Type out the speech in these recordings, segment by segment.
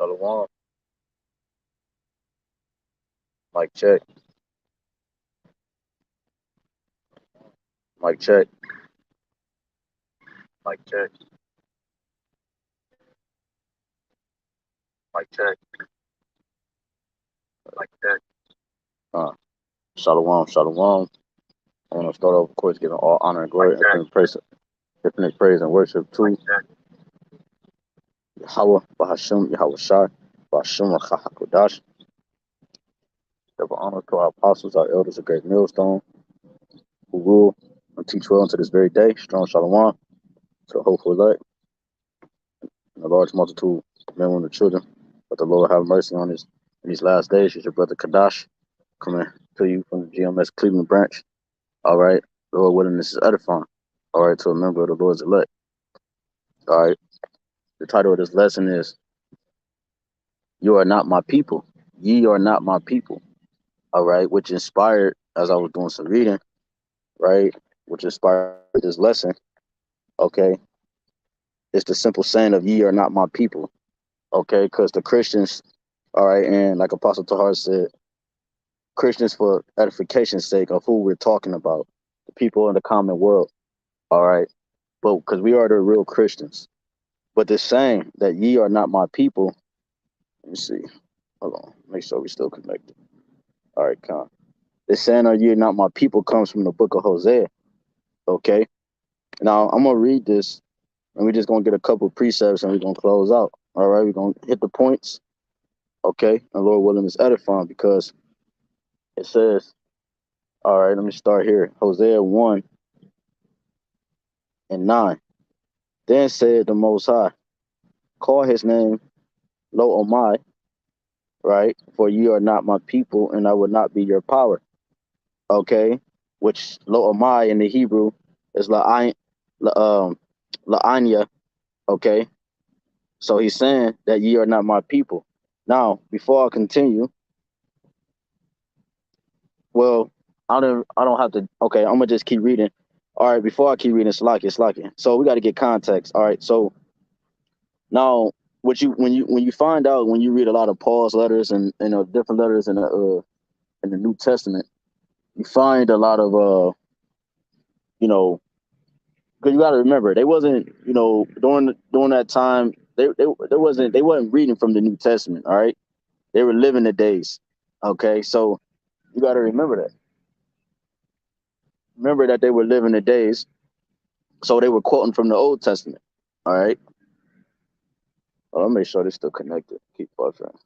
Shalom. Mic check. Mic check. Mic check. Mic check. Mic check. Shalom. Shalom. I want to start off, of course, giving all honor and glory, infinite praise and worship to Yahawah, BAHASHAM, YAHAWASHI, BAHASHAM, HAQADASH. Give honor to our apostles, our elders, a great millstone, who rule and teach well unto this very day. Strong shalom to the hopeful elect and a large multitude of men, women, and children. But the Lord have mercy on us in these last days. It's your brother Kadash coming to you from the GMS Cleveland branch. All right. Lord willing, this is edifying. All right. To a member of the Lord's elect. All right. The title of this lesson is You Are Not My People. Ye Are Not My People. All right. Which inspired, as I was doing some reading, right, which inspired this lesson. Okay. It's the simple saying of ye are not my people. Okay. Because the Christians, all right, and like Apostle Tahar said, Christians for edification's sake of who we're talking about, the people in the common world. All right. But because we are the real Christians. But this saying that ye are not my people, let me see. Hold on. Make sure we still connected. All right, come. This saying of ye are not my people comes from the book of Hosea. Okay. Now I'm gonna read this and we're just gonna get a couple of precepts and we're gonna close out. All right, we're gonna hit the points. Okay, and Lord willing is edifying because it says, all right, let me start here. Hosea 1:9. Then said the Most High, call his name Lo Omai, right? For ye are not my people, and I will not be your power. Okay, which Lo Omai in the Hebrew is La'anya. Okay, so he's saying that ye are not my people. Now, before I continue, well, I don't have to. Okay, I'm gonna just keep reading. All right, before I keep reading, it's like. So we got to get context. All right, so now what you when you find out when you read a lot of Paul's letters and different letters in the New Testament, you find a lot of you know, because you got to remember they wasn't during that time they wasn't reading from the New Testament. All right, they were living the days. Okay, so you got to remember that they were living the days. So they were quoting from the Old Testament. All right. Well, let me make sure they're still connected. Keep buffering.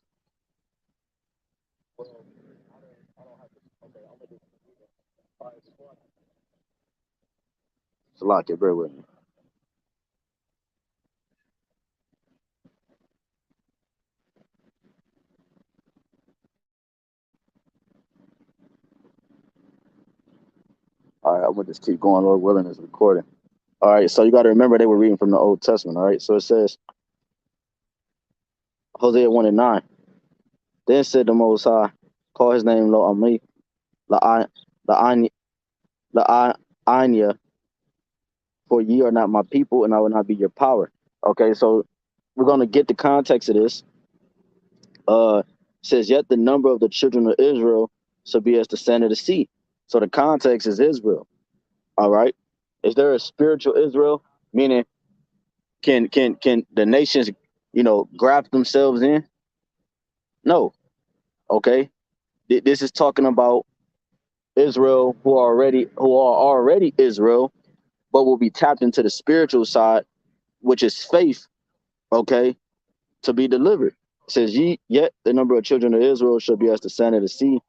Salaki, bear with me. All right, I'm gonna just keep going. Lord willing, is recording. All right, so you got to remember they were reading from the Old Testament. All right, so it says Hosea 1:9. Then said the Most High, call his name Lo Ami, La Anya, for ye are not my people, and I will not be your power. Okay, so we're gonna get the context of this. Says yet the number of the children of Israel shall be as the sand of the sea. So the context is Israel. All right. Is there a spiritual Israel? Meaning, can the nations, graft themselves in? No. Okay. This is talking about Israel who are already Israel, but will be tapped into the spiritual side, which is faith. Okay, to be delivered. It says ye yet the number of children of Israel shall be as the sand of the sea,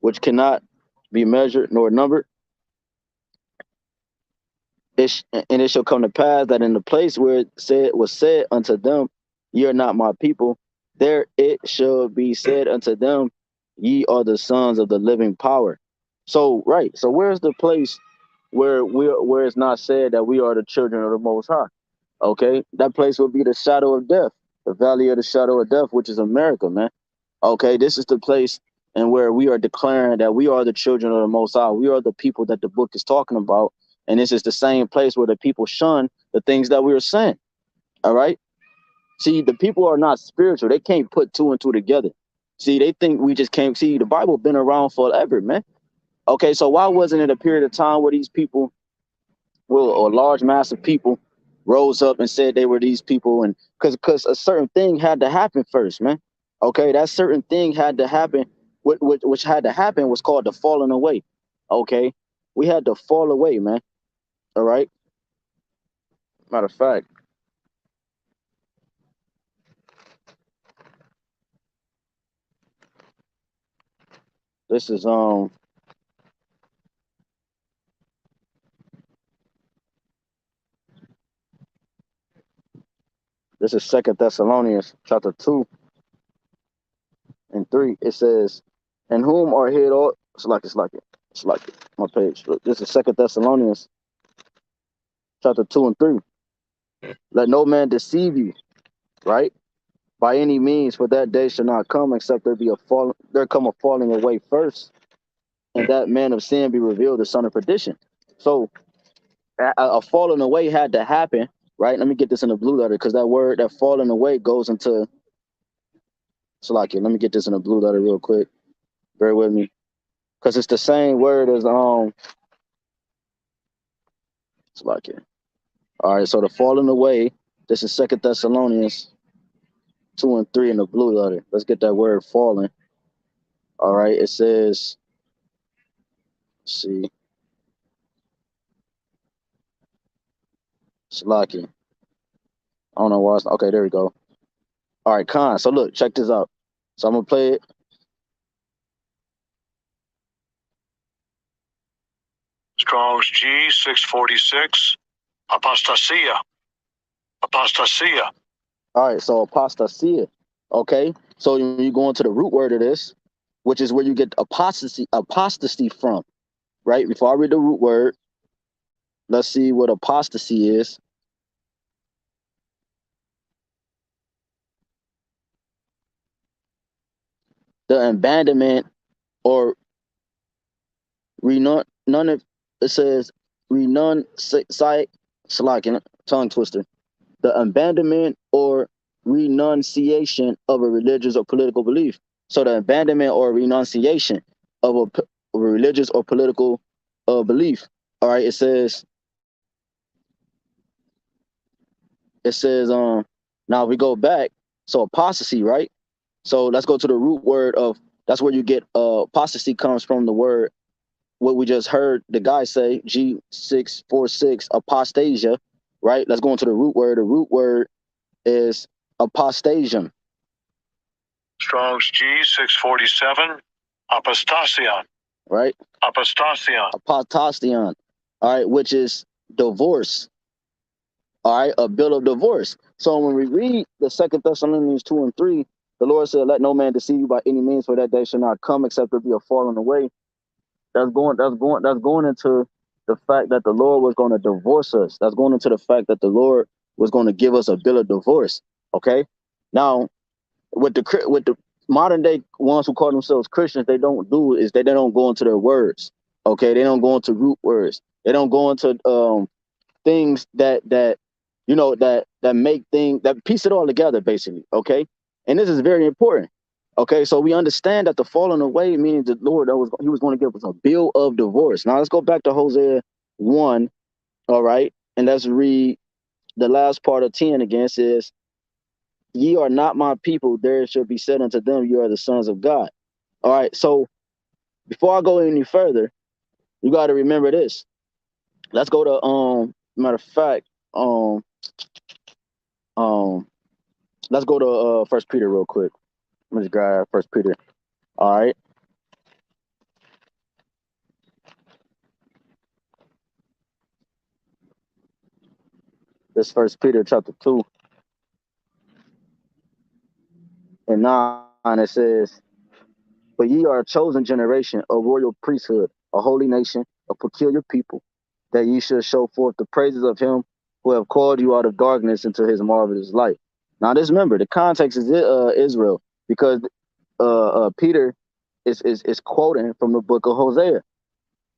which cannot be measured nor numbered. And it shall come to pass that in the place where it was said unto them, ye are not my people, there it shall be said unto them, ye are the sons of the living power. So right, so where's the place where it's not said that we are the children of the Most High? Okay, that place will be the shadow of death, the valley of the shadow of death, which is America, man. Okay, this is the place and where we are declaring that we are the children of the Most High. We are the people that the book is talking about, and this is the same place where the people shun the things that we are saying. All right. See, the people are not spiritual. They can't put two and two together. See, they think we just can't see. The Bible been around forever, man. Okay, so why wasn't it a period of time where these people, well, a large mass of people, rose up and said they were these people, and because a certain thing had to happen first, man. Okay, that certain thing had to happen. Which had to happen was called the falling away. Okay, we had to fall away, man. All right. Matter of fact, this is this is Second Thessalonians chapter 2 and 3. It says, "In whom are hid all." It's like it. My page. Look, this is Second Thessalonians chapter 2 and 3. Let no man deceive you, right? By any means, for that day shall not come except there come a falling away first, and that man of sin be revealed, the son of perdition. So a falling away had to happen, right? Let me get this in the blue letter because that word, that falling away, goes into Salakia. Let me get this in the blue letter real quick. Bear with me, because it's the same word as Salakia. All right, so the falling away. This is Second Thessalonians 2 and 3 in the blue letter. Let's get that word falling. All right, it says, let's see, Salakia. I don't know why. Okay, there we go. All right, Khan. So look, check this out. So I'm gonna play it. Strong's G 646. Apostasia. Apostasia. All right, so apostasia. Okay, so you go into the root word of this, which is where you get apostasy from, right? Before I read the root word, let's see what apostasy is. The abandonment or none of it says renunciation, tongue twister. The abandonment or renunciation of a religious or political belief. So the abandonment or renunciation of a religious or political belief. All right, it says now we go back. So apostasy, right? So let's go to the root word of, that's where you get apostasy comes from the word, what we just heard the guy say, G646, apostasia, right? Let's go into the root word. The root word is apostasian. Strong's G 647. Apostasion. Right? Apostasion. Apostasion. All right, which is divorce. All right, a bill of divorce. So when we read the Second Thessalonians 2 and 3, the Lord said, "Let no man deceive you by any means, for that day shall not come except there be a falling away." That's going into the fact that the Lord was going to divorce us. That's going into the fact that the Lord was going to give us a bill of divorce. Okay. Now, with the modern day ones who call themselves Christians, they don't go into their words. Okay, they don't go into root words. They don't go into things that make things that piece it all together, basically. Okay, and this is very important. Okay, so we understand that the falling away meaning the Lord he was going to give us a bill of divorce. Now let's go back to Hosea 1. All right, and let's read the last part of 10 again. It says, "Ye are not my people, there shall be said unto them, you are the sons of God." All right, so before I go any further, you got to remember this. Let's go to matter of fact, um let's go to First Peter real quick. Let me just grab First Peter. All right, this First Peter chapter 2 and 9. It says, "But ye are a chosen generation, a royal priesthood, a holy nation, a peculiar people, that ye should show forth the praises of him who have called you out of darkness into his marvelous light." Now, just remember, the context is Israel, because Peter is quoting from the book of Hosea.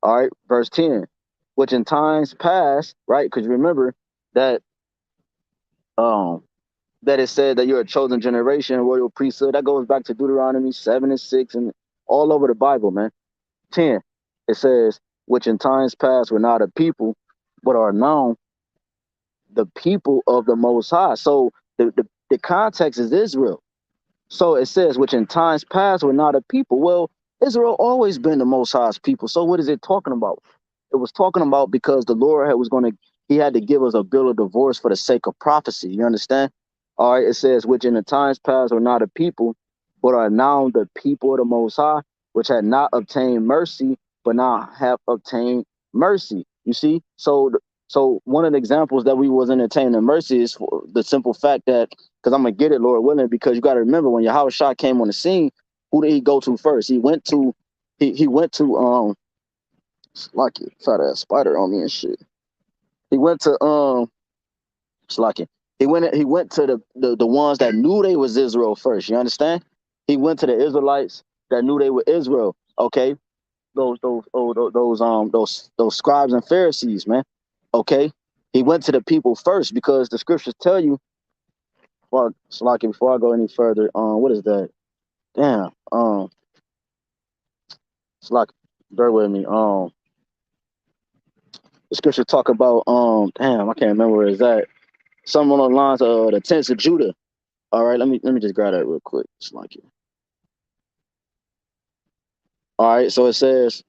All right, verse 10, which in times past, right? Because remember that that it said that you're a chosen generation, royal priesthood. That goes back to Deuteronomy 7 and 6 and all over the Bible, man. 10, it says, which in times past were not a people, but are now the people of the Most High. So the context is Israel. So it says, which in times past were not a people. Well, Israel always been the Most High's people. So what is it talking about? It was talking about because the Lord he had to give us a bill of divorce for the sake of prophecy. You understand? All right, it says, which in the times past were not a people, but are now the people of the Most High, which had not obtained mercy, but now have obtained mercy. You see? So one of the examples that we wasn't attaining mercy is for the simple fact that, because I'm gonna get it, Lord willing, because you got to remember when Yahawashi came on the scene, who did he go to first? He went to like it, try to spider on me and shit. He went to Slacky. He went to the ones that knew they was Israel first. You understand? He went to the Israelites that knew they were Israel. Okay, those scribes and Pharisees, man. Okay, he went to the people first because the scriptures tell you. Well, Slacky, before I go any further, what is that? Damn, Slacky, bear with me. The scripture talk about damn, I can't remember where it's at. Something on the lines of the tents of Judah. All right, let me just grab that real quick. Slacky. All right, so it says,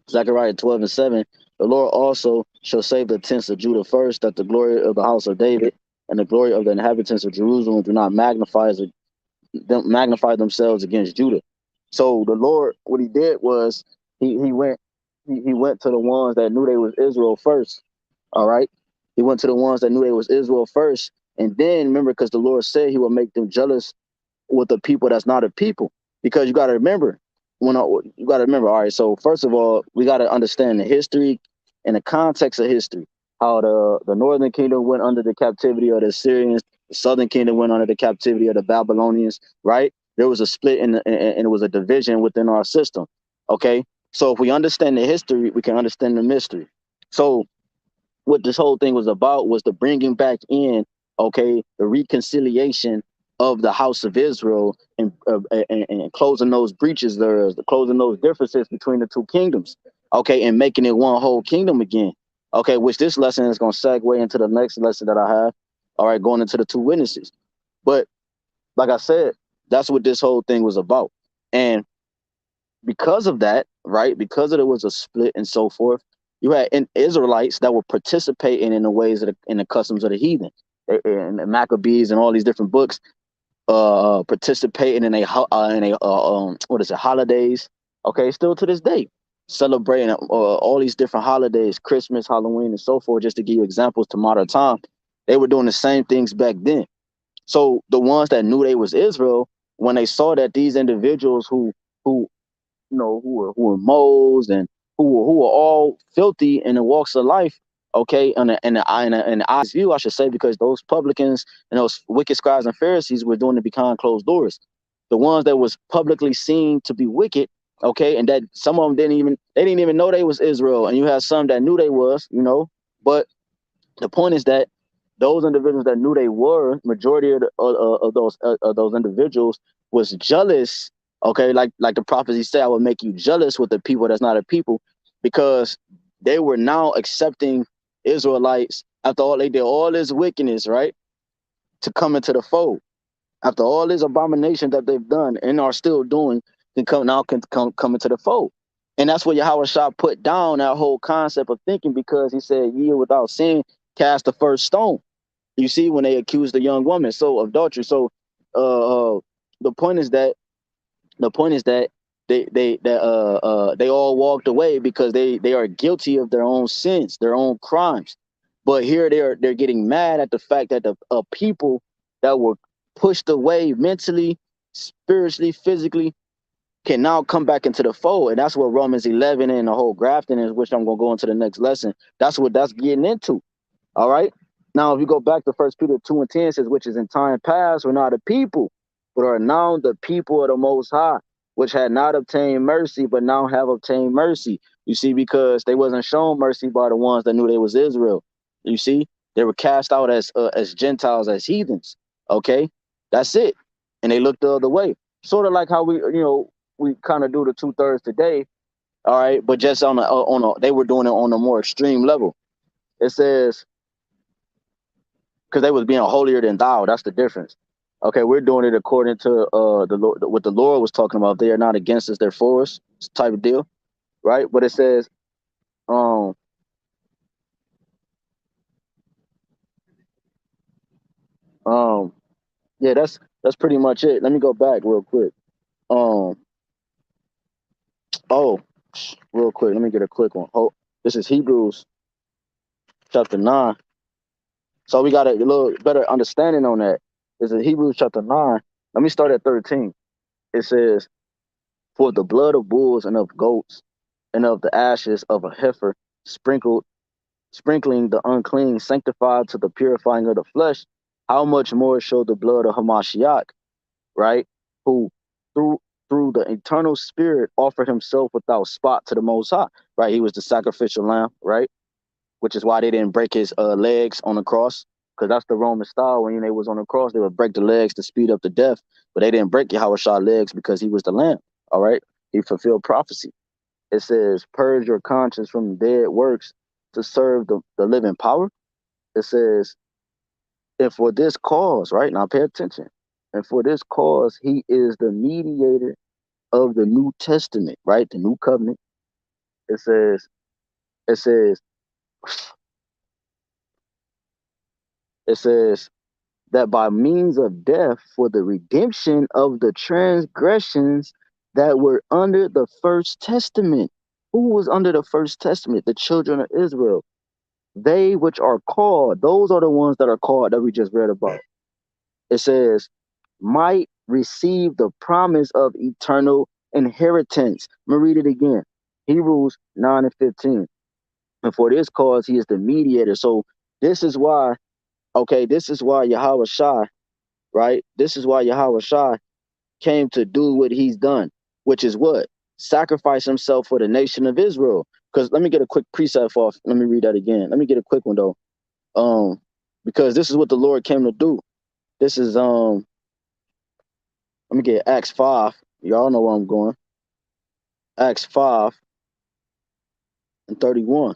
Zechariah 12 and 7, the Lord also shall save the tents of Judah first, that the glory of the house of David and the glory of the inhabitants of Jerusalem do not magnify themselves against Judah. So the Lord, what he did was he went to the ones that knew they was Israel first. All right. He went to the ones that knew they was Israel first. And then remember, because the Lord said he will make them jealous with the people that's not a people. Because you got to remember, all right, so first of all, we got to understand the history and the context of history, how the northern kingdom went under the captivity of the Assyrians, the southern kingdom went under the captivity of the Babylonians, right? There was a split and it was a division within our system. Okay, so if we understand the history, we can understand the mystery. So what this whole thing was about was the bringing back in, okay, the reconciliation of the house of Israel and closing those breaches there, closing those differences between the two kingdoms, okay, and making it one whole kingdom again, okay, which this lesson is going to segue into the next lesson that I have, all right, going into the two witnesses. But like I said, that's what this whole thing was about. And because of that, right, because there was a split and so forth, you had Israelites that were participating in the ways of in the customs of the heathen, and the Maccabees and all these different books, participating in what is it, holidays? Okay, still to this day, celebrating all these different holidays, Christmas, Halloween, and so forth. Just to give you examples to modern time, they were doing the same things back then. So the ones that knew they was Israel, when they saw that these individuals who who were moles and who were all filthy in the walks of life. Okay, in the eyes view, I should say, because those publicans and those wicked scribes and Pharisees were doing it behind closed doors. The ones that was publicly seen to be wicked, okay, and that some of them didn't even know they was Israel, and you had some that knew they was, but the point is that those individuals that knew they were, majority of those individuals was jealous. Okay, like the prophecy said, I will make you jealous with the people that's not a people, because they were now accepting Israelites after all they did all this wickedness, right, to come into the fold. After all this abomination that they've done and are still doing, can come into the fold. And that's what Yahweh Shah put down that whole concept of thinking, because he said, "Ye without sin cast the first stone." You see, when they accused the young woman of adultery. So the point is that they all walked away because they are guilty of their own sins, their own crimes. But here they're getting mad at the fact that the people that were pushed away mentally, spiritually, physically, can now come back into the fold. And that's what Romans 11 and the whole grafting is, which I'm going to go into the next lesson. That's what that's getting into. All right. Now, if you go back to 1 Peter 2 and 10, it says, which is in time past were not a people, but are now the people of the Most High, which had not obtained mercy, but now have obtained mercy. You see, because they wasn't shown mercy by the ones that knew they was Israel. You see, they were cast out as Gentiles, as heathens. Okay, that's it. And they look the other way. Sort of like how we kind of do the 2/3 today. All right, but just they were doing it on a more extreme level. It says because they was being holier than thou. That's the difference. Okay, we're doing it according to the Lord, what the Lord was talking about. They are not against us; they're for us, type of deal, right? But it says, um, um, yeah, that's pretty much it. Let me go back real quick. Um, oh, real quick, let me get a quick one. Oh, this is Hebrews chapter 9. So we got a little better understanding on that. This is Hebrews chapter 9. Let me start at 13. It says, "For the blood of bulls and of goats and of the ashes of a heifer sprinkled, sprinkling the unclean, sanctified to the purifying of the flesh, how much more shall the blood of Hamashiach, right? Who through through the eternal spirit offered himself without spot to the Most High, right? He was the sacrificial lamb, right? Which is why they didn't break his legs on the cross, because that's the Roman style. When they was on the cross, they would break the legs to speed up the death, but they didn't break Yahawash's legs because he was the lamb. All right, he fulfilled prophecy. It says, "Purge your conscience from dead works to serve the living power." It says, "And for this cause," right now, pay attention. "And for this cause, he is the mediator of the New Testament," right? The new covenant. It says, it says, it says that by means of death for the redemption of the transgressions that were under the first testament. Who was under the first testament? The children of Israel. They which are called, those are the ones that are called that we just read about. It says, might receive the promise of eternal inheritance. Let me read it again. Hebrews 9 and 15. "And for this cause he is the mediator." So this is why, okay, this is why Yahweh Shai, right? This is why Yahweh Shai came to do what he's done, which is what? Sacrifice himself for the nation of Israel. Because let me get a quick precept off. Let me read that again. Let me get a quick one though. Um, because this is what the Lord came to do. This is let me get Acts 5. Y'all know where I'm going. Acts 5 and 31.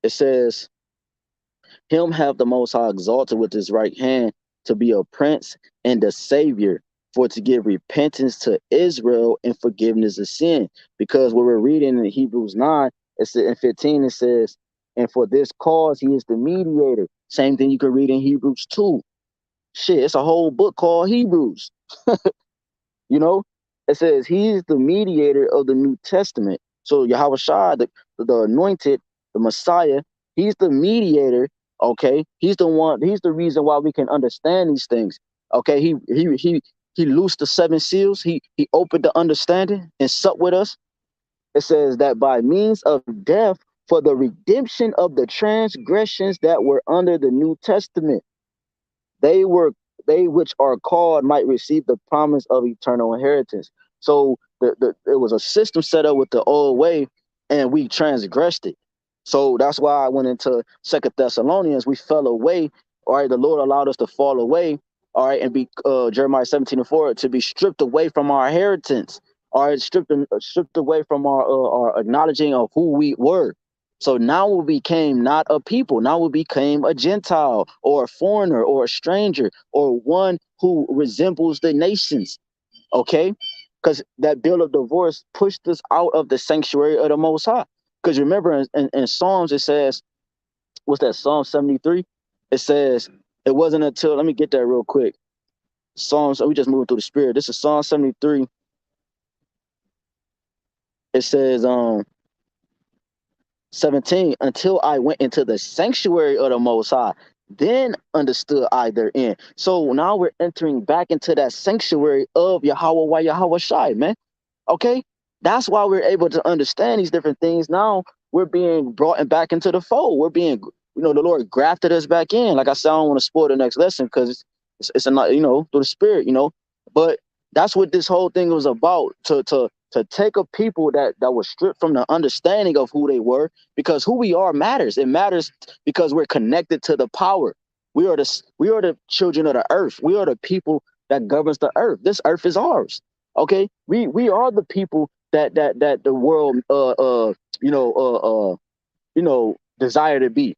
It says, "Him have the Most High exalted with his right hand to be a prince and a savior, for to give repentance to Israel and forgiveness of sin." Because what we're reading in Hebrews 9, it's in 15, it says, "And for this cause he is the mediator." Same thing you can read in Hebrews 2. Shit, it's a whole book called Hebrews. You know, it says he's the mediator of the New Testament. So Yahweh Shai, the anointed, the Messiah, he's the mediator. Okay, he's the one. He's the reason why we can understand these things. Okay, he loosed the seven seals. He opened the understanding and supped with us. It says that by means of death for the redemption of the transgressions that were under the New Testament, they were they which are called might receive the promise of eternal inheritance. So it was a system set up with the old way, and we transgressed it. So that's why I went into Second Thessalonians. We fell away. All right, the Lord allowed us to fall away. All right, and be Jeremiah 17 and 4, to be stripped away from our inheritance. All right, stripped away from our acknowledging of who we were. So now we became not a people. Now we became a Gentile or a foreigner or a stranger or one who resembles the nations. Okay? Because that bill of divorce pushed us out of the sanctuary of the Most High. Because remember in Psalms, it says, what's that, Psalm 73? It says, it wasn't until, let me get that real quick. Psalms, we just moving through the spirit. This is Psalm 73. It says, 17, "Until I went into the sanctuary of the Most High, then understood I therein." So now we're entering back into that sanctuary of Yahweh, Yahweh Shai, man. Okay, that's why we're able to understand these different things. Now we're being brought back into the fold. We're being, the Lord grafted us back in. Like I said, I don't want to spoil the next lesson because it's a not, through the spirit, But that's what this whole thing was about, to take a people that was stripped from the understanding of who they were, because who we are matters. It matters because we're connected to the power. We are the children of the earth. We are the people that governs the earth. This earth is ours. Okay, we are the people that the world desire to be.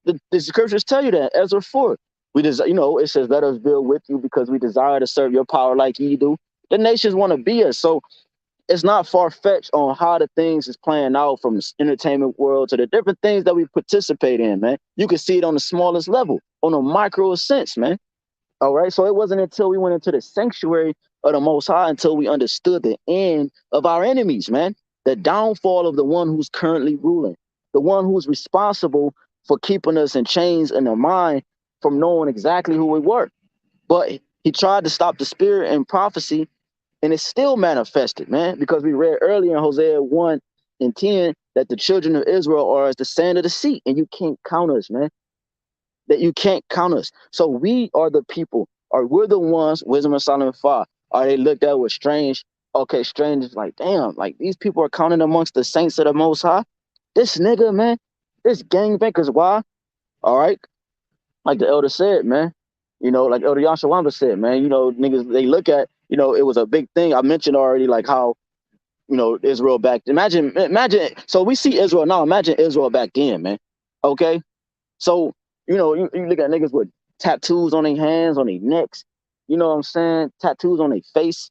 The scriptures tell you that. Ezra 4. It says, let us build with you because we desire to serve your power like ye do. The nations want to be us. So it's not far-fetched on how the things is playing out from the entertainment world to the different things that we participate in, man. You can see it on the smallest level, on a micro sense, man. All right. So it wasn't until we went into the sanctuary of the Most High until we understood the end of our enemies, man. The downfall of the one who's currently ruling, the one who's responsible for keeping us in chains in the mind from knowing exactly who we were. But he tried to stop the spirit and prophecy, and it's still manifested, man, because we read earlier in Hosea 1 and 10 that the children of Israel are as the sand of the sea, and you can't count us, man. That you can't count us. So we are the people, or we're the ones, Wisdom of Solomon 5, are they looked at with strange, okay, strange is like, damn, like these people are counted amongst the saints of the Most High. This nigga, man, this gangbangers, why? All right, like the elder said, man, like Elder Yashawamba said, man, niggas, they look at, it was a big thing. I mentioned already, like how, Israel back, imagine, so we see Israel now, imagine Israel back then, man, okay? So, you look at niggas with tattoos on their hands, on their necks, you know what I'm saying? Tattoos on their face,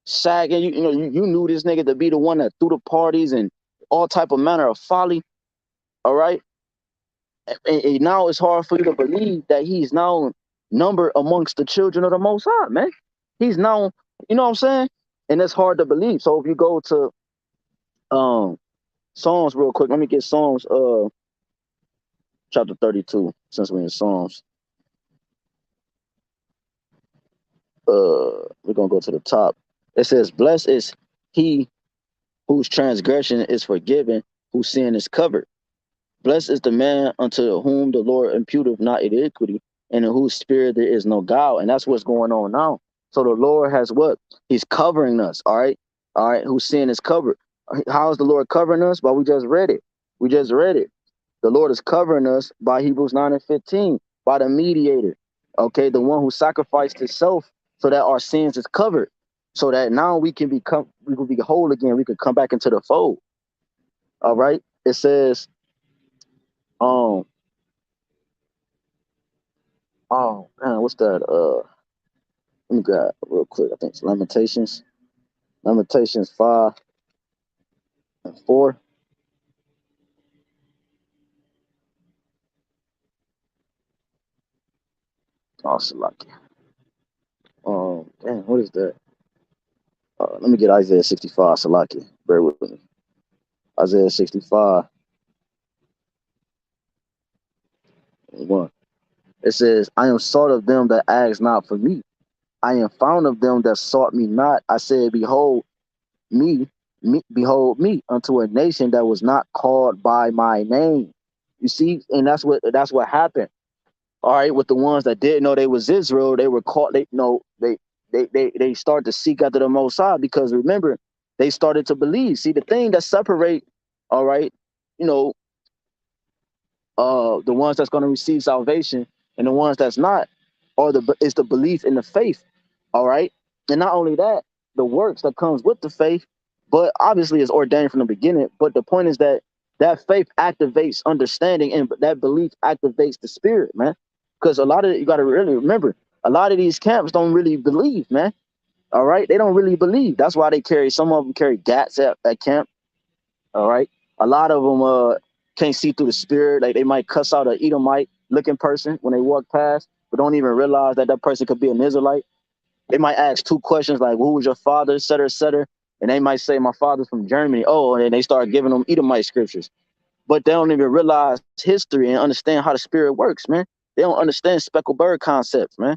sagging. You knew this nigga to be the one that threw the parties and all type of manner of folly, all right? And now it's hard for you to believe that he's now numbered amongst the children of the Most High, man. He's now, you know what I'm saying? And it's hard to believe. So if you go to Psalms real quick, let me get Psalms chapter 32, since we're in Psalms. We're gonna go to the top. It says, blessed is he whose transgression is forgiven, whose sin is covered. Blessed is the man unto whom the Lord imputeth not iniquity, and in whose spirit there is no guile. And that's what's going on now. So the Lord has what? He's covering us, all right? All right, whose sin is covered. How is the Lord covering us? Well, we just read it. We just read it. The Lord is covering us by Hebrews 9 and 15, by the mediator, okay? The one who sacrificed himself so that our sins is covered, so that now we can be whole again. We can come back into the fold, all right? It says, oh man, what's that? Let me grab it real quick. I think it's Lamentations 5 and 4. Oh, Salaki. Damn, what is that? Let me get Isaiah 65, Salaki. Bear with me. Isaiah 65 and 1. It says, I am sought of them that ask not for me. I am found of them that sought me not. I said, behold behold me unto a nation that was not called by my name. You see, and that's what happened. All right, with the ones that didn't know they was Israel, they were caught. They started to seek after the Most High, because remember, they started to believe. See, the thing that separate, all right, the ones that's going to receive salvation and the ones that's not, is the belief in the faith. All right, and not only that, the works that comes with the faith, but obviously it's ordained from the beginning. But the point is that faith activates understanding, and that belief activates the spirit, man. Because you got to really remember, a lot of these camps don't really believe, man. All right, they don't really believe. That's why some of them carry gats at camp. All right, a lot of them can't see through the spirit. Like, they might cuss out an Edomite looking person when they walk past, but don't even realize that person could be an Israelite. They might ask two questions like, who was your father, et cetera, et cetera. And they might say, my father's from Germany. Oh, and then they start giving them Edomite scriptures. But they don't even realize history and understand how the spirit works, man. They don't understand speckled bird concepts, man.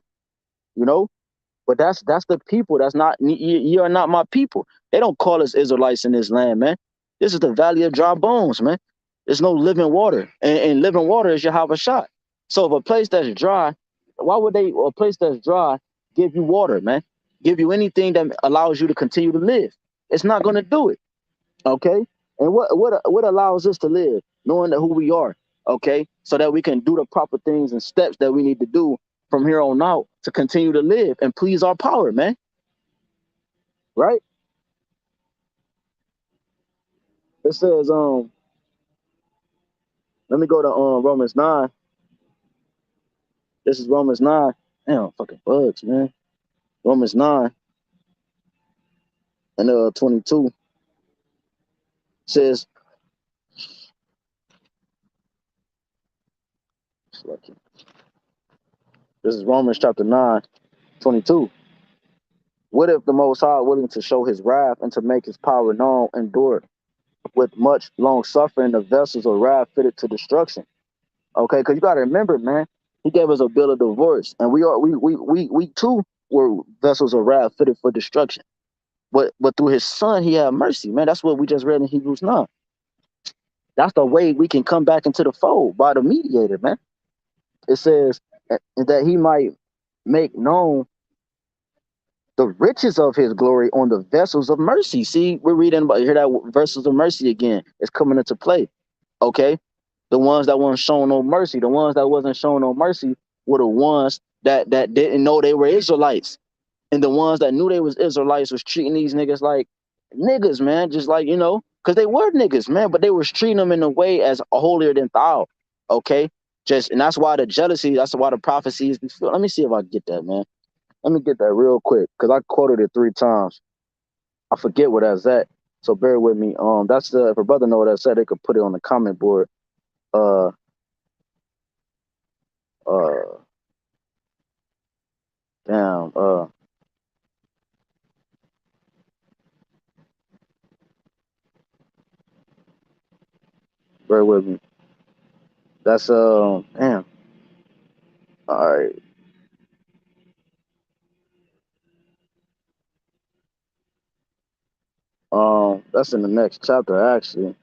But that's the people. That's not, you are not my people. They don't call us Israelites in this land, man. This is the valley of dry bones, man. There's no living water, and living water is YAHWASHI. So if a place that's dry, why would a place that's dry give you water, man? Give you anything that allows you to continue to live? It's not going to do it, okay? And what allows us to live? Knowing that who we are, okay, so that we can do the proper things and steps that we need to do from here on out to continue to live and please our power, man. Right? It says, let me go to Romans 9. This is Romans 9. Damn, fucking bugs, man. Romans 9 and 22 says, this is Romans chapter 9, 22. What if the Most High, willing to show his wrath and to make his power known, endured with much long suffering the vessels of wrath fitted to destruction? Okay, because you got to remember, man, he gave us a bill of divorce, and we too were vessels of wrath fitted for destruction. But through his son, he had mercy, man. That's what we just read in Hebrews 9. That's the way we can come back into the fold, by the mediator, man. It says that he might make known the riches of his glory on the vessels of mercy. See, we're reading about, hear that vessels of mercy again. It's coming into play. Okay, the ones that weren't shown no mercy, the ones that wasn't shown no mercy were the ones that didn't know they were Israelites, and the ones that knew they was Israelites was treating these niggas like niggas, man. Just like, because they were niggas, man, but they was treating them in a way as holier than thou. Okay, and that's why the jealousy. That's why the prophecy is. Let me see if I get that, man. Let me get that real quick because I quoted it 3 times. I forget what that's at, so bear with me. That's if a brother know what that said, they could put it on the comment board. Uh, uh, damn. Bear with me. That's damn. All right. That's in the next chapter actually.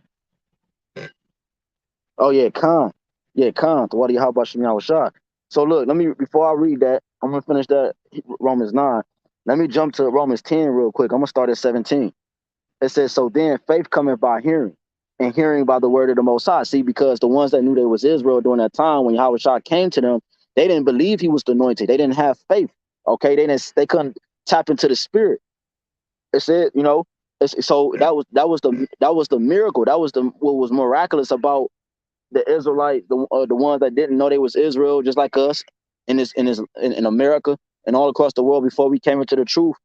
Oh yeah, Khan. Yeah, Khan. The Wadi HAQADASH YAHAWASHI. So look, let me before I read that, I'm gonna finish that Romans 9. Let me jump to Romans 10 real quick. I'm gonna start at 17. It says, so then faith cometh by hearing, and hearing by the word of the Most High. See, because the ones that knew they was Israel during that time when Yahushua came to them, they didn't believe he was the anointed. They didn't have faith. Okay, they couldn't tap into the spirit. It said, so that was the miracle. That was what was miraculous about the Israelites, the ones that didn't know they was Israel, just like us in America and all across the world before we came into the truth.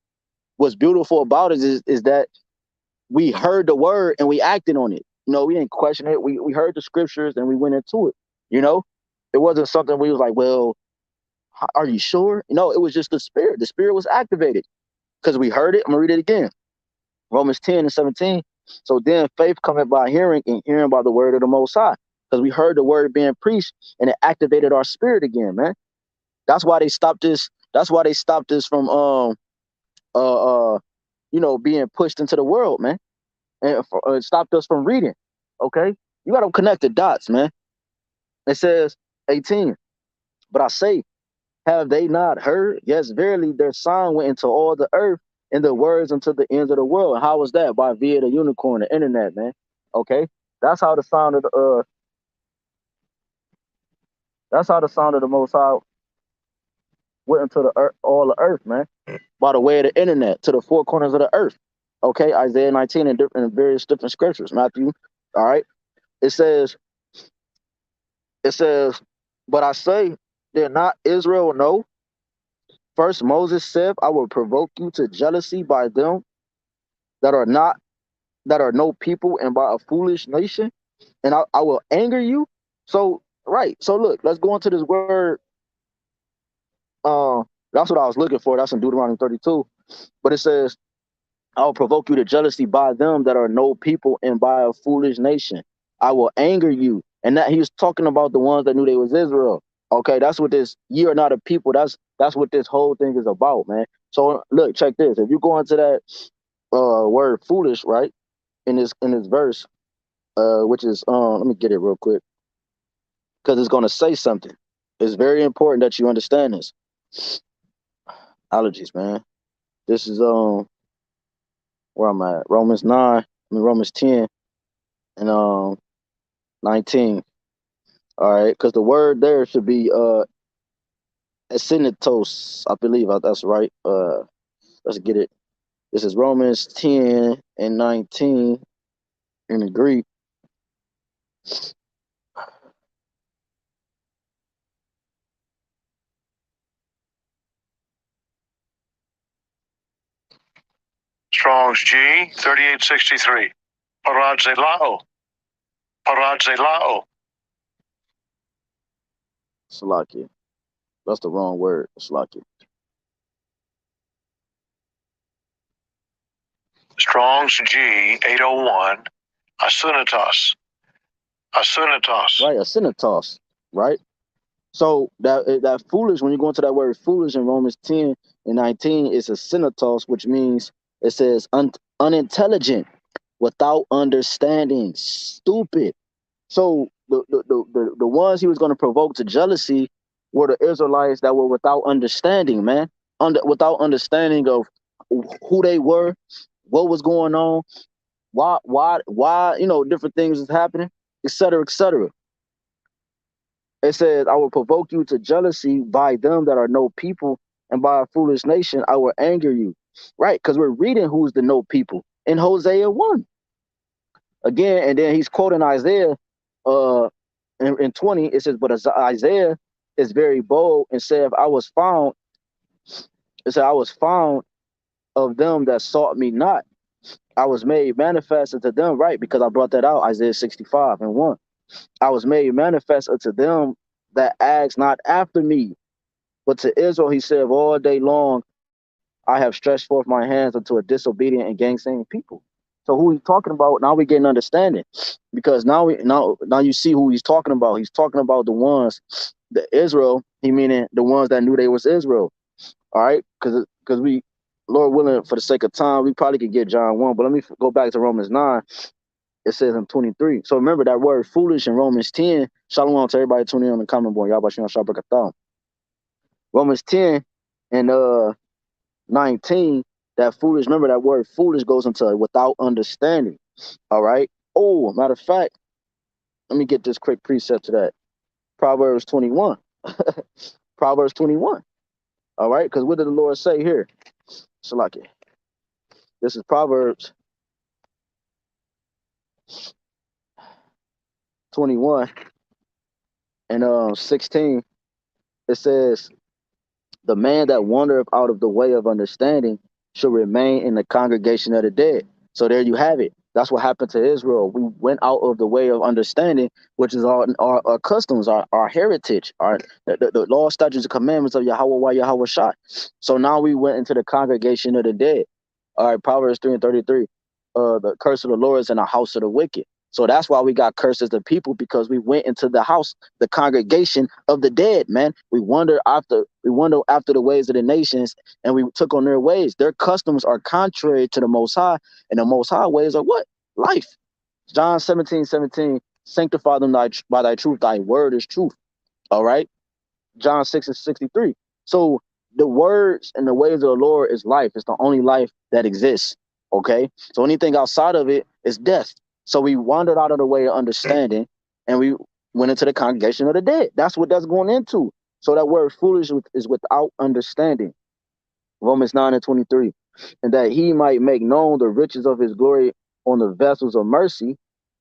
What's beautiful about it is that we heard the word and we acted on it. We didn't question it. We heard the scriptures and we went into it. It wasn't something we was like, well, are you sure? It was just the spirit. The spirit was activated because we heard it. I'm gonna read it again. Romans 10 and 17. So then faith cometh by hearing, and hearing by the word of the Most High. Because we heard the word being preached and it activated our spirit again, man. That's why they stopped this. That's why they stopped this from being pushed into the world, man. And it stopped us from reading. Okay? You gotta connect the dots, man. It says 18. But I say, have they not heard? Yes, verily, their sound went into all the earth, and their words unto the ends of the world. And how was that? By via the unicorn, the internet, man. Okay, that's how the sound of the Most High went into the earth, all the earth, man. By the way of the internet to the four corners of the earth. Okay, Isaiah 19 and various different scriptures. Matthew. All right. It says, but I say, did not Israel know? First, Moses said, I will provoke you to jealousy by them that are not that are no people and by a foolish nation, and I will anger you. So right. So look, let's go into this word. That's what I was looking for. That's in Deuteronomy 32. But it says, I will provoke you to jealousy by them that are no people and by a foolish nation. I will anger you. And that he was talking about the ones that knew they was Israel. Okay, that's what this ye are not a people. That's what this whole thing is about, man. So look, check this. If you go into that word foolish, right, in this verse, which is let me get it real quick because it's gonna say something. It's very important that you understand this. Allergies, man. This is where I'm at. Romans 10 and 19. All right, because the word there should be asinatos, I believe that's right. Let's get it. This is Romans 10 and 19 in the Greek. Strong's G 3863. Paradzelao. Paradzelao. Salakia. That's the wrong word. Salakia. Strong's G 801. Asunitas. Asunitas. Right, asinatos. Right. So that foolish, when you go into that word foolish in Romans 10 and 19, it's a sinatos, which means it says unintelligent, without understanding, stupid. So the ones he was going to provoke to jealousy were the Israelites that were without understanding, man. Without understanding of who they were, what was going on, why, different things is happening, etc., etc. It says, I will provoke you to jealousy by them that are no people, and by a foolish nation I will anger you. Right, because we're reading who's the no people in Hosea 1. Again, and then he's quoting Isaiah in 20. It says, but as Isaiah is very bold and said, it said, I was found of them that sought me not. I was made manifest unto them, right? Because I brought that out, Isaiah 65 and 1. I was made manifest unto them that asked not after me. But to Israel, he said, all day long, I have stretched forth my hands unto a disobedient and gainsaying people. So who he's talking about, now we get an understanding. Because now you see who he's talking about. He's talking about the ones, the Israel, he meaning the ones that knew they was Israel. All right? Because we, Lord willing, for the sake of time, we probably could get John 1. But let me go back to Romans 9. It says in 23. So remember that word foolish in Romans 10. Shalom to everybody tuning in on the comment board. Yahawashim Shabbat. Romans 10 and 19, that foolish, remember that word foolish goes into without understanding. All right. Oh, matter of fact, let me get this quick precept to that. Proverbs 21. Proverbs 21. All right. Because what did the Lord say here? Shalaki. This is Proverbs 21 and 16. It says, the man that wandereth out of the way of understanding shall remain in the congregation of the dead. So there you have it. That's what happened to Israel. We went out of the way of understanding, which is our customs, our heritage, the law, statutes, and commandments of YAHAWAH, YAHAWASHI. So now we went into the congregation of the dead. All right, Proverbs 3 and 33. The curse of the Lord is in the house of the wicked. So that's why we got cursed as the people, because we went into the house, the congregation of the dead, man. We wander after the ways of the nations, and we took on their ways. Their customs are contrary to the Most High, and the Most High ways are what? Life. John 17:17. Sanctify them by thy truth. Thy word is truth. All right. John 6 and 63. So the words and the ways of the Lord is life. It's the only life that exists. Okay. So anything outside of it is death. So we wandered out of the way of understanding, and we went into the congregation of the dead. That's what that's going into. So that word foolish is without understanding. Romans 9 and 23. And that he might make known the riches of his glory on the vessels of mercy,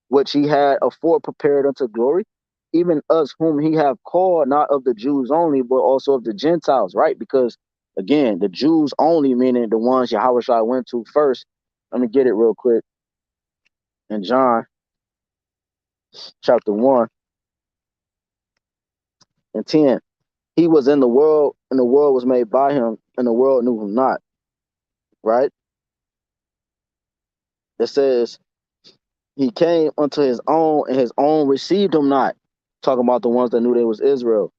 which he had afore prepared unto glory, even us whom he have called, not of the Jews only, but also of the Gentiles, right? Because again, the Jews only, meaning the ones Yahawashi went to first. Let me get it real quick. In John chapter 1 and 10, he was in the world, and the world was made by him, and the world knew him not, right? It says, he came unto his own, and his own received him not. Talking about the ones that knew they was Israel,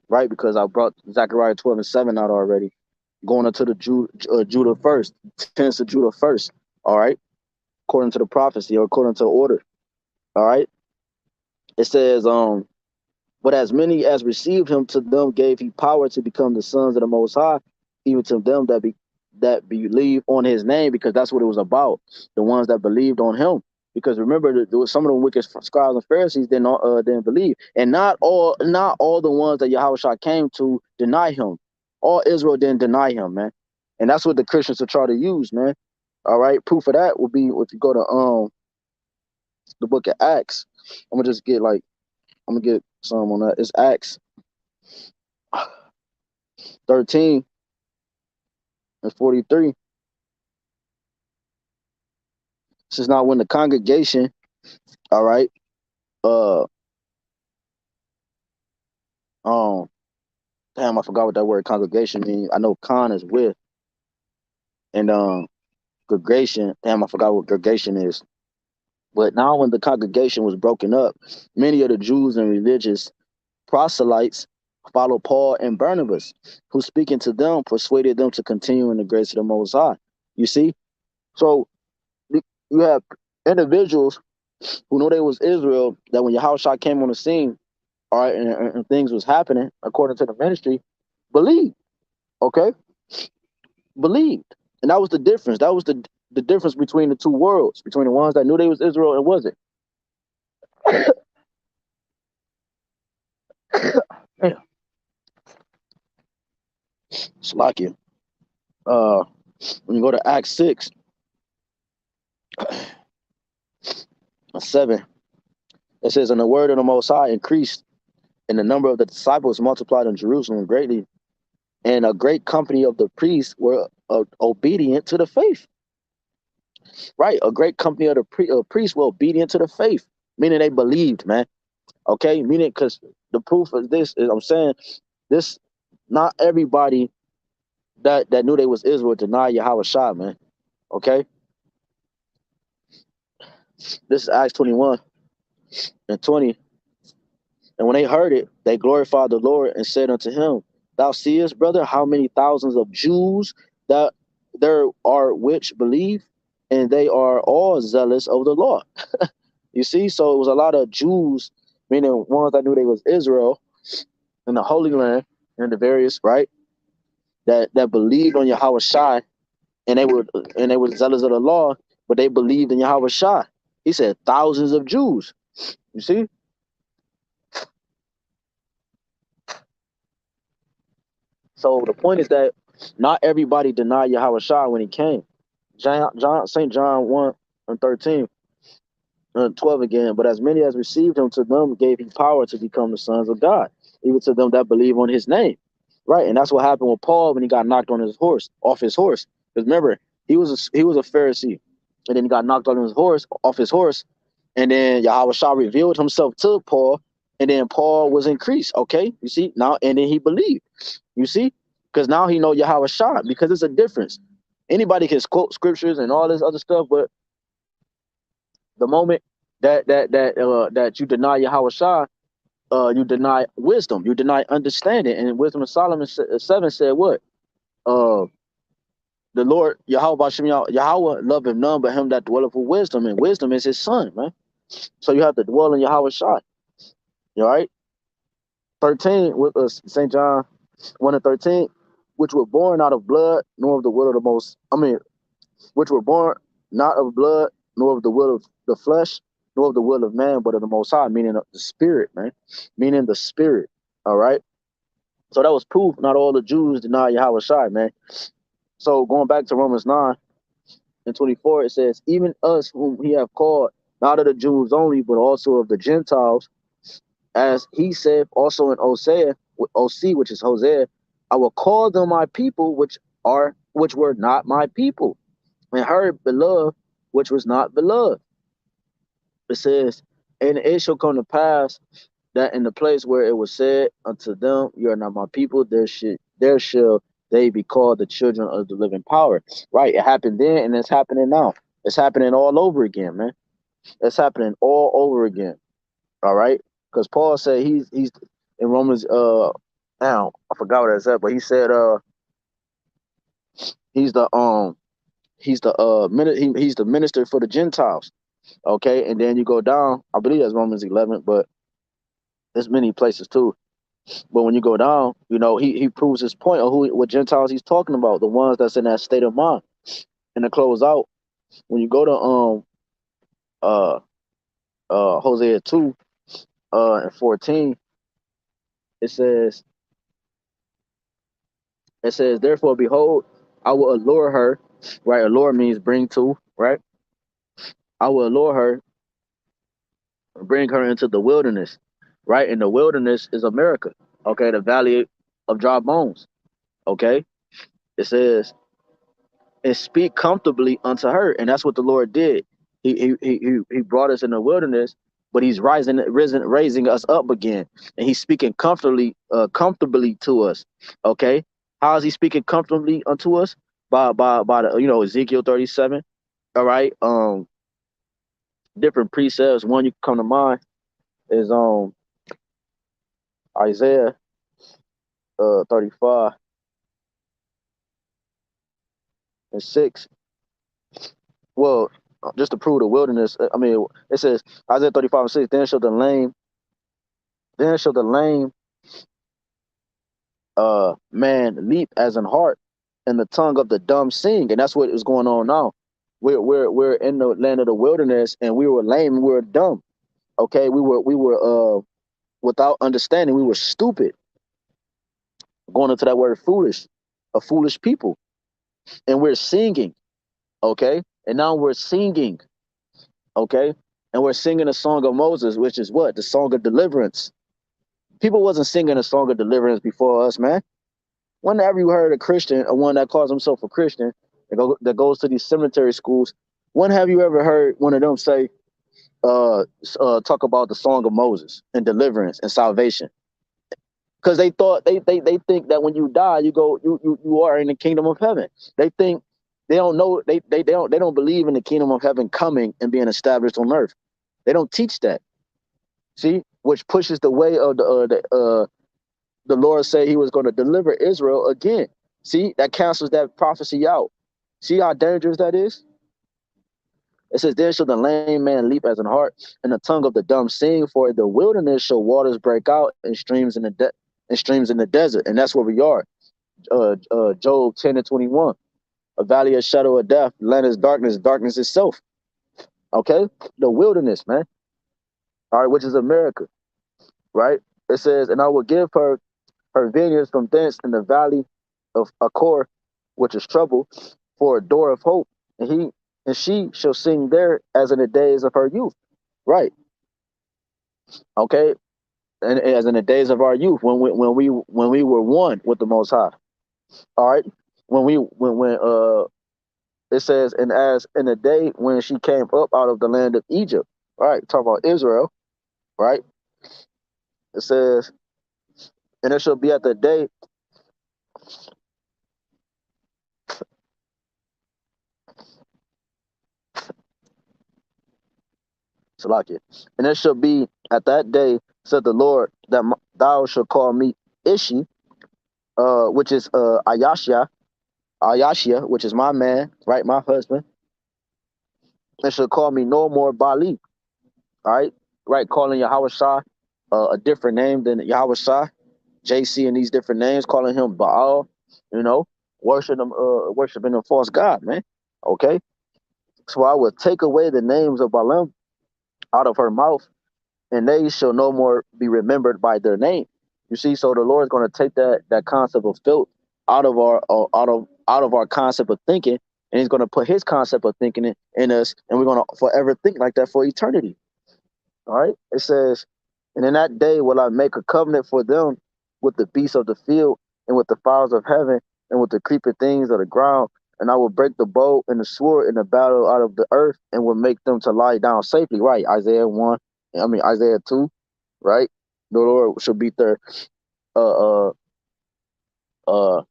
right? Because I brought Zechariah 12 and 7 out already. Going into the Judah first, tends to Judah first, all right? According to the prophecy or according to the order, all right? It says, but as many as received him, to them gave he power to become the sons of the Most High, even to them that believe on his name, because that's what it was about, the ones that believed on him. because remember there was some of the wicked scribes and Pharisees didn't believe, and not all the ones that Yahushua came to deny him. All Israel didn't deny him, man, and that's what the Christians will try to use, man. All right, proof of that will be if you go to the book of Acts. I'm gonna get some on that. It's Acts 13 and 43. This is not when the congregation, all right, um, damn, I forgot what that word congregation means. I know con is with, and gregation. Damn, I forgot what gregation is. But now, when the congregation was broken up, many of the Jews and religious proselytes followed Paul and Barnabas, who, speaking to them, persuaded them to continue in the grace of the Most High. You see, so you have individuals who know they was Israel, that when Yahushua came on the scene, all right, and things was happening according to the ministry, believed. Okay, believed, and that was the difference. That was the difference between the two worlds, between the ones that knew they was Israel and wasn't. Damn, Slakia. When you go to Acts 6:7, it says, "And the word of the Most High increased, and the number of the disciples multiplied in Jerusalem greatly, and a great company of the priests were obedient to the faith." Right, a great company of the priests were obedient to the faith, meaning they believed, man. Okay, meaning because the proof of this is, I'm saying this, not everybody that knew they was Israel denied Yahushua, man. Okay, this is Acts 21 and 20. "And when they heard it, they glorified the Lord and said unto him, Thou seest, brother, how many thousands of Jews that there are which believe, and they are all zealous of the law." You see, so it was a lot of Jews, meaning ones that knew they was Israel in the Holy Land and the various, right, that believed on Yahweh Shai, and they were zealous of the law, but they believed in Yahweh Shai. He said thousands of Jews. You see? So the point is that not everybody denied Yahweh Shai when he came. St. John 1 and 13. 12 again, "But as many as received him, to them gave he power to become the sons of God, even to them that believe on his name." Right, and that's what happened with Paul when he got knocked on his horse, off his horse. Because remember, he was a Pharisee, and then he got knocked on his horse, off his horse, and then Yahweh Shah revealed himself to Paul, and then Paul was increased. Okay, you see now, and then he believed. You see, because now he know Yahweh Shah, because it's a difference. Anybody can quote scriptures and all this other stuff, but the moment that you deny Yahweh Shah, you deny wisdom, you deny understanding. And Wisdom of Solomon 7 said what? The Lord Yahweh loveth none but him that dwelleth with wisdom, and wisdom is his son, man. So you have to dwell in Yahweh Shah. All right. 13 with St. John 1 and 13, "Which were born out of blood, nor of the will of the most, which were born not of blood, nor of the will of the flesh, nor of the will of man, but of the Most High," meaning the spirit, man. Meaning the spirit. All right. So that was proof not all the Jews deny Yahweh Shai, man. So going back to Romans 9 and 24, it says, "Even us whom he have called, not of the Jews only, but also of the Gentiles, as he said also in OC, which is Hosea, I will call them my people, which were not my people, and her beloved, which was not beloved." It says, "And it shall come to pass that in the place where it was said unto them, You are not my people, there shall they be called the children of the living power." Right, it happened then, and it's happening now. It's happening all over again, man. It's happening all over again. All right, because Paul said he's in Romans. Now I forgot what I said, but he said he's the he's the minister for the Gentiles. Okay, and then you go down. I believe that's Romans 11, but there's many places too. But when you go down, you know, he proves his point of what Gentiles he's talking about, the ones that's in that state of mind. And to close out, when you go to uh Hosea 2 and 14, it says, therefore behold, I will allure her, right? Allure means bring to, right? I will allure her, bring her into the wilderness, right? And the wilderness is America, okay? The valley of dry bones, okay? It says, and speak comfortably unto her, and that's what the Lord did. He brought us in the wilderness, but he's raising us up again, and he's speaking comfortably to us. Okay, how is he speaking comfortably unto us? By the, Ezekiel 37. All right, different precepts. One you can come to mind is Isaiah 35 and 6. Well, just to prove the wilderness, I mean, it says Isaiah 35 and 6. Then shall the lame man leap as an hart, and the tongue of the dumb sing. And that's what is going on now. We're in the land of the wilderness, and we were lame, we were dumb. Okay, we were without understanding, we were stupid. Going into that word foolish, a foolish people. And we're singing, okay? And now we're singing, okay? And we're singing a song of Moses, which is what? The song of deliverance. People wasn't singing a song of deliverance before us, man. Whenever you heard a Christian, or one that calls himself a Christian, that goes to these cemetery schools, when have you ever heard one of them say, talk about the song of Moses and deliverance and salvation? Because they think that when you die, you are in the kingdom of heaven. They think they don't know they don't believe in the kingdom of heaven coming and being established on earth. They don't teach that. See, which pushes the way of the Lord said he was going to deliver Israel again. See, that cancels that prophecy out. See how dangerous that is? It says, then shall the lame man leap as an hart, and the tongue of the dumb sing, for in the wilderness shall waters break out and streams in the desert. And that's where we are. Job 10 and 21. A valley of shadow of death, land is darkness, darkness itself. Okay? The wilderness, man. All right, which is America. Right? It says, and I will give her vineyards from thence in the valley of Achor, which is trouble, for a door of hope. And she shall sing there as in the days of her youth. Right. Okay. And as in the days of our youth, when we were one with the Most High. All right. When it says, and as in the day when she came up out of the land of Egypt. All right. Talk about Israel. Right. It says, and it shall be at the day. Salakia. And it shall be at that day, said the Lord, that thou shalt call me Ishi, which is Ayashia, which is my man, right, my husband, and shall call me no more Bali. All right, right, calling Yahawah a different name than Yahawah, JC, and these different names, calling him Baal, worshiping a false god, man. Okay, so I will take away the names of Balaam out of her mouth, and they shall no more be remembered by their name. You see, so the Lord is going to take that concept of filth out of our concept of thinking, and He's going to put His concept of thinking in us, and we're going to forever think like that for eternity. All right. It says, and in that day will I make a covenant for them with the beasts of the field, and with the fowls of heaven, and with the creeping things of the ground. And I will break the bow and the sword in the battle out of the earth, and will make them to lie down safely. Right. Isaiah 2. Right. The Lord shall beat their uh uh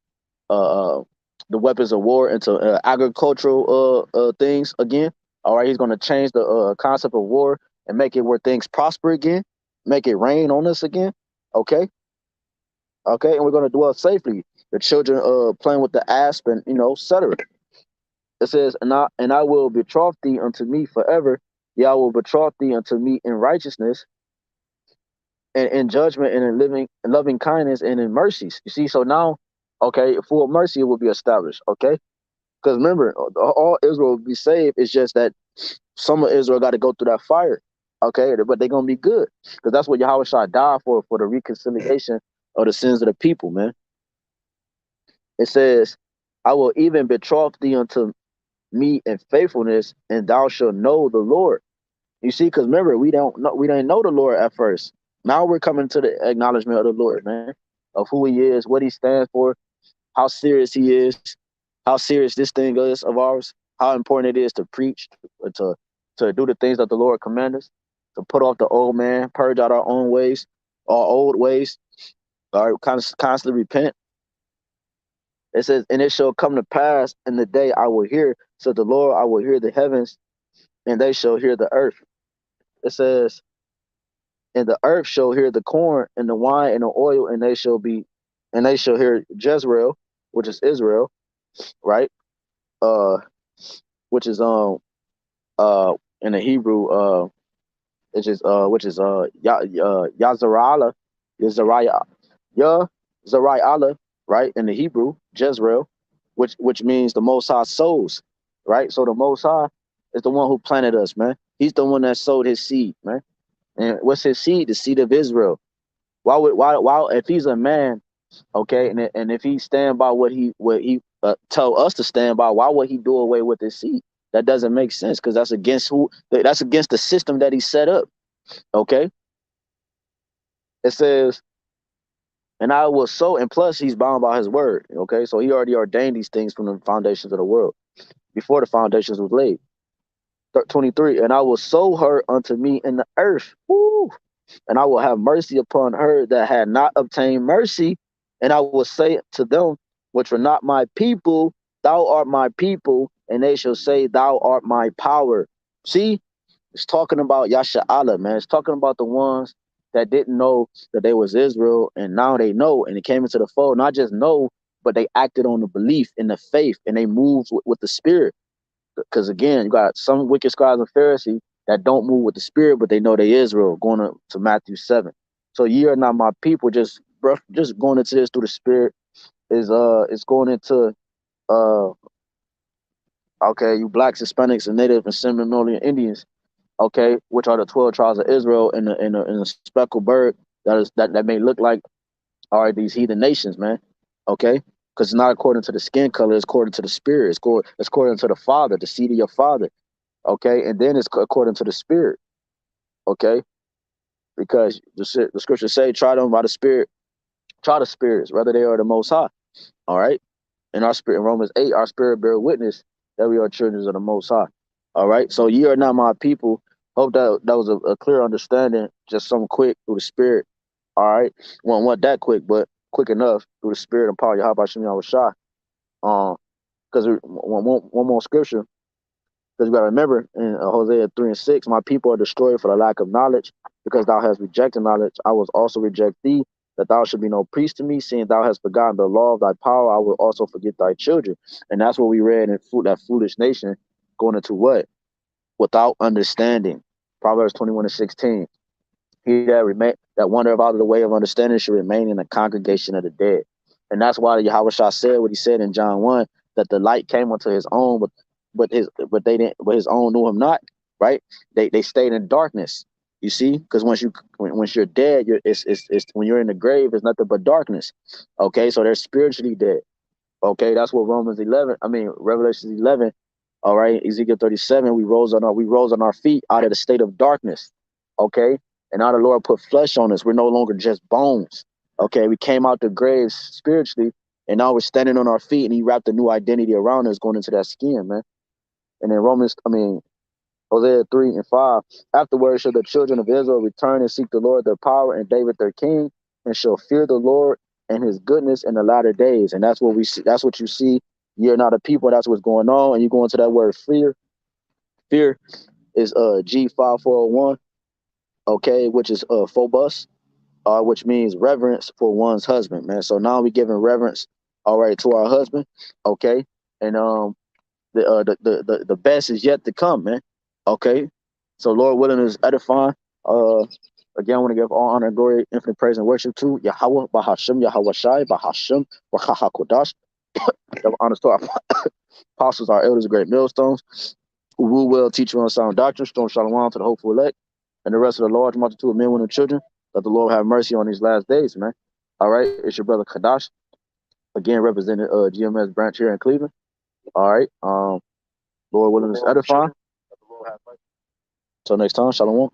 uh the weapons of war into agricultural things again. All right. He's going to change the concept of war and make it where things prosper again, make it rain on us again. Okay. Okay. And we're going to dwell safely. The children playing with the asp and, etc. It says, and I will betroth thee unto me forever. Yeah, I will betroth thee unto me in righteousness and in judgment and in loving kindness and in mercies. You see, so now, okay, full mercy will be established. Okay. Because remember, all Israel will be saved. It's just that some of Israel got to go through that fire. Okay, but they're gonna be good because that's what Yahawashi died for the reconciliation of the sins of the people, man. It says, I will even betroth thee unto me in faithfulness, and thou shalt know the Lord. You see, because remember, we didn't know the Lord at first. Now we're coming to the acknowledgement of the Lord, man, of who he is, what he stands for, how serious he is, how serious this thing is of ours, how important it is to preach, to to do the things that the Lord commands us, to put off the old man, purge out our own ways, our old ways, all right, constantly repent. It says, and it shall come to pass in the day I will hear, said the Lord, I will hear the heavens, and they shall hear the earth. It says, and the earth shall hear the corn and the wine and the oil, and they shall hear Jezreel, which is Israel, right? Uh, which is in the Hebrew which is Yazarala, Yazariah, Yazariah, right? In the Hebrew, Jezreel, which means the Most High sows, right? So the Most High is the one who planted us, man. He's the one that sowed his seed, man. And what's his seed? The seed of Israel. Why if he's a man, okay, and if he stand by what he tell us to stand by, why would he do away with his seed? That doesn't make sense because that's against the system that he set up. Okay, it says, and I will sow, and plus he's bound by his word. Okay, so he already ordained these things from the foundations of the world before the foundations was laid. 23, and I will sow her unto me in the earth. Woo! And I will have mercy upon her that had not obtained mercy. And I will say to them, which were not my people, thou art my people, and they shall say, thou art my power. See, it's talking about Yasha'Allah, man. It's talking about the ones that didn't know that they was Israel, and now they know, and it came into the fold. Not just know, but they acted on the belief in the faith, and they moved with the spirit. Because again, you got some wicked scribes and Pharisees that don't move with the spirit, but they know they Israel, going to Matthew 7. So ye are not my people, just going into this through the spirit is going into uh okay, you blacks, Hispanics, and Native and Seminole Indians, okay, which are the 12 tribes of Israel in a speckled bird that may look like all right, these heathen nations, man. Okay? Because it's not according to the skin color, it's according to the spirit. It's according to the father, the seed of your father. Okay, and then it's according to the spirit. Okay, because the scriptures say, "Try them by the spirit, try the spirits, whether they are the Most High." All right, in our spirit, in Romans 8, our spirit bear witness that we are children of the Most High. All right, so ye are not my people. Hope that was a clear understanding. Just some quick through the spirit. All right, won't want that quick, but quick enough through the spirit and power. YAHWASHI YAHWASHI. Because one more scripture. Because you got to remember in Hosea 3 and 6, my people are destroyed for the lack of knowledge. Because thou hast rejected knowledge, I will also reject thee, that thou should be no priest to me. Seeing thou hast forgotten the law of thy power, I will also forget thy children. And that's what we read in that foolish nation going into what? Without understanding. Proverbs 21 and 16. He that wandereth out of the way of understanding should remain in the congregation of the dead. And that's why Yahawashi said what he said in John 1, that the light came unto his own, but his own knew him not, right? They stayed in darkness. You see, because once you're dead, it's when you're in the grave, it's nothing but darkness. Okay, so they're spiritually dead. Okay, that's what Revelation 11. All right, Ezekiel 37. We rose on our feet out of the state of darkness. Okay, and now the Lord put flesh on us. We're no longer just bones. Okay, we came out the graves spiritually, and now we're standing on our feet, and He wrapped a new identity around us, going into that skin, man. And then Hosea 3 and 5. Afterwards shall the children of Israel return and seek the Lord their power and David their king, and shall fear the Lord and his goodness in the latter days. And that's what we see. That's what you see. You're not a people. That's what's going on. And you go into that word fear. Fear is G5401, okay, which is phobos, which means reverence for one's husband, man. So now we giving reverence, all right, to our husband, okay, and the best is yet to come, man. Okay, so Lord willing is edifying. Again, I want to give all honor, glory, infinite praise, and worship to Yahawah, BAHASHAM, YAHAWASHI, BAHASHAM, HAQADASH. Honor to our apostles, our elders, great millstones. who rule well, teach you on sound doctrine, strong shalom to the hopeful elect, and the rest of the large multitude of men, women, and children. Let the Lord have mercy on these last days, man. All right, it's your brother Kadash, again representing GMS branch here in Cleveland. All right, Lord willing is edifying. Until next time, shalom.